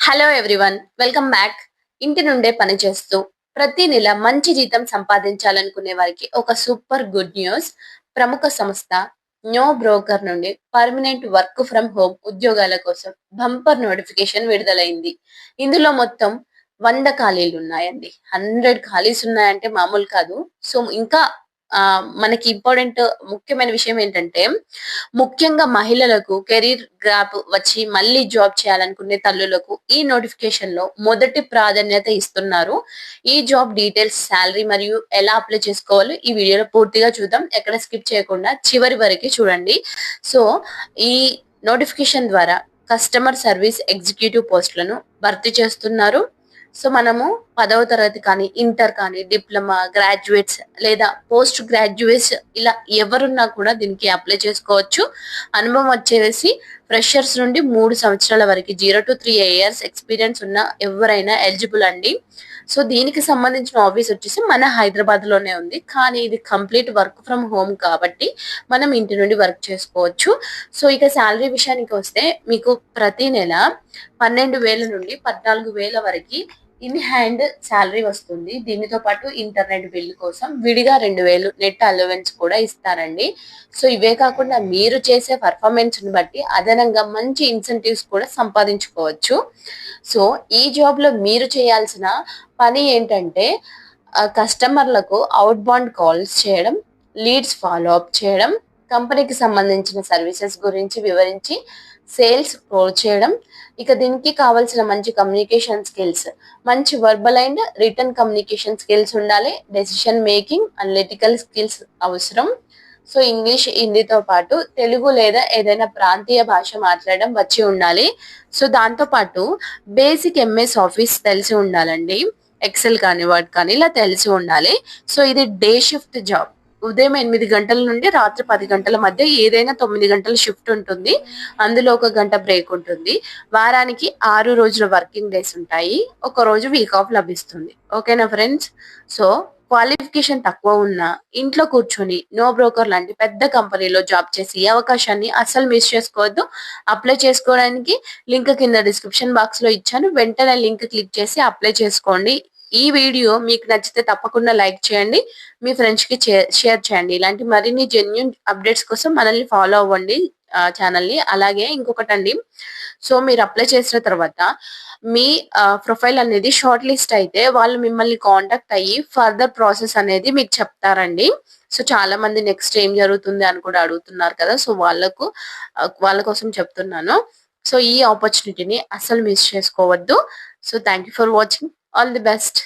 Hello everyone, welcome back. ఇంటి నుండే పని చేస్తూ ప్రతి నెల మంచి జీతం సంపాదించాలనుకునే వారికి ఒక సూపర్ గుడ్ న్యూస్. ప్రముఖ సంస్థ నో బ్రోకర్ నుండి పర్మనెంట్ వర్క్ ఫ్రం హోమ్ ఉద్యోగాల కోసం బంపర్ నోటిఫికేషన్ విడుదలైంది. ఇందులో మొత్తం 100 ఖాళీలు ఉన్నాయండి. 100 ఖాళీస్ ఉన్నాయంటే మామూలు కాదు. సో ఇంకా మనకి ఇంపార్టెంట్ ముఖ్యమైన విషయం ఏంటంటే, ముఖ్యంగా మహిళలకు కెరీర్ గ్యాప్ వచ్చి మళ్ళీ జాబ్ చేయాలనుకునే తల్లులకు ఈ నోటిఫికేషన్ లో మొదటి ప్రాధాన్యత ఇస్తున్నారు. ఈ జాబ్ డీటెయిల్స్, శాలరీ మరియు ఎలా అప్లై చేసుకోవాలో ఈ వీడియోలో పూర్తిగా చూద్దాం. ఎక్కడ స్కిప్ చేయకుండా చివరి వరకు చూడండి. సో ఈ నోటిఫికేషన్ ద్వారా కస్టమర్ సర్వీస్ ఎగ్జిక్యూటివ్ పోస్టులను భర్తీ చేస్తున్నారు. సో మనము 10వ తరగతి కానీ, ఇంటర్ కానీ, డిప్లొమా, గ్రాడ్యుయేట్స్ లేదా పోస్ట్ గ్రాడ్యుయేట్స్ ఇలా ఎవరున్నా కూడా దీనికి అప్లై చేసుకోవచ్చు. అనుభవం వచ్చేసి ఫ్రెషర్స్ నుండి 3 సంవత్సరాల వరకు 0 to 3 years ఎక్స్పీరియన్స్ ఉన్న ఎవరైనా ఎలిజిబుల్ అండి. సో దీనికి సంబంధించిన ఆఫీస్ వచ్చేసి మన హైదరాబాద్ లోనే ఉంది. కానీ ఇది కంప్లీట్ వర్క్ ఫ్రమ్ హోమ్ కాబట్టి మనం ఇంటి నుండి వర్క్ చేసుకోవచ్చు. సో ఇక శాలరీ విషయానికి వస్తే మీకు ప్రతి నెల 12,000 నుండి 14,000 వరకు ఇన్ హ్యాండ్ శాలరీ వస్తుంది. దీనితో పాటు ఇంటర్నెట్ బిల్ కోసం విడిగా 2,000 నెట్ అలవెన్స్ కూడా ఇస్తారండి. సో ఇవే కాకుండా మీరు చేసే పర్ఫార్మెన్స్ ని బట్టి అదనంగా మంచి ఇన్సెంటివ్స్ కూడా సంపాదించుకోవచ్చు. సో ఈ జాబ్ లో మీరు చేయాల్సిన పని ఏంటంటే, కస్టమర్లకు అవుట్ బౌండ్ కాల్స్ చేయడం, లీడ్స్ ఫాలో అప్ చేయడం, కంపెనీకి సంబంధించిన సర్వీసెస్ గురించి వివరించి సేల్స్ క్లోజ్ చేయడం. ఇక దీనికి కావాల్సిన మంచి కమ్యూనికేషన్ స్కిల్స్, మంచి verbal and return communication skills ఉండాలి. డెసిషన్ మేకింగ్, అనలిటికల్ స్కిల్స్ అవసరం. సో ఇంగ్లీష్, హిందీతో పాటు తెలుగు లేదా ఏదైనా ప్రాంతీయ భాష మాట్లాడడం వచ్చి ఉండాలి. సో దాంతో పాటు బేసిక్ ఎంఎస్ ఆఫీస్ తెలిసి ఉండాలండి. ఎక్సెల్ కానీ, వర్డ్ కానీ ఇలా తెలిసి ఉండాలి. సో ఇది డే షిఫ్ట్ జాబ్. ఉదయం 8 గంటల నుండి రాత్రి 10 గంటల మధ్య ఏదైనా 9 గంటల షిఫ్ట్ ఉంటుంది. అందులో 1 గంట బ్రేక్ ఉంటుంది. వారానికి 6 రోజుల వర్కింగ్ డేస్ ఉంటాయి. ఒక రోజు వీక్ ఆఫ్ లభిస్తుంది. ఓకేనా ఫ్రెండ్స్? సో క్వాలిఫికేషన్ తక్కువ ఉన్నా ఇంట్లో కూర్చొని నో బ్రోకర్ లాంటి పెద్ద కంపెనీలో జాబ్ చేసి ఈ అవకాశాన్ని అస్సలు మిస్ చేసుకోవద్దు. అప్లై చేసుకోవడానికి లింక్ కింద డిస్క్రిప్షన్ బాక్స్ లో ఇచ్చాను. వెంటనే లింక్ క్లిక్ చేసి అప్లై చేసుకోండి. ఈ వీడియో మీకు నచ్చితే తప్పకుండా లైక్ చేయండి, మీ ఫ్రెండ్స్ కి షేర్ చేయండి. ఇలాంటి మరిన్ని జెన్యూన్ అప్డేట్స్ కోసం మనల్ని ఫాలో అవ్వండి ఛానల్ ని. అలాగే ఇంకొకటండి, సో మీరు అప్లై చేసిన తర్వాత మీ ప్రొఫైల్ అనేది షార్ట్ లిస్ట్ అయితే వాళ్ళు మిమ్మల్ని కాంటాక్ట్ అయ్యి ఫర్దర్ ప్రాసెస్ అనేది మీకు చెప్తారండి. సో చాలా మంది నెక్స్ట్ ఏం జరుగుతుంది అని కూడా అడుగుతున్నారు కదా. సో వాళ్ళ కోసం చెప్తున్నాను. సో ఈ ఆపర్చునిటీని అస్సలు మిస్ చేసుకోవద్దు. So thank you for watching. All the best.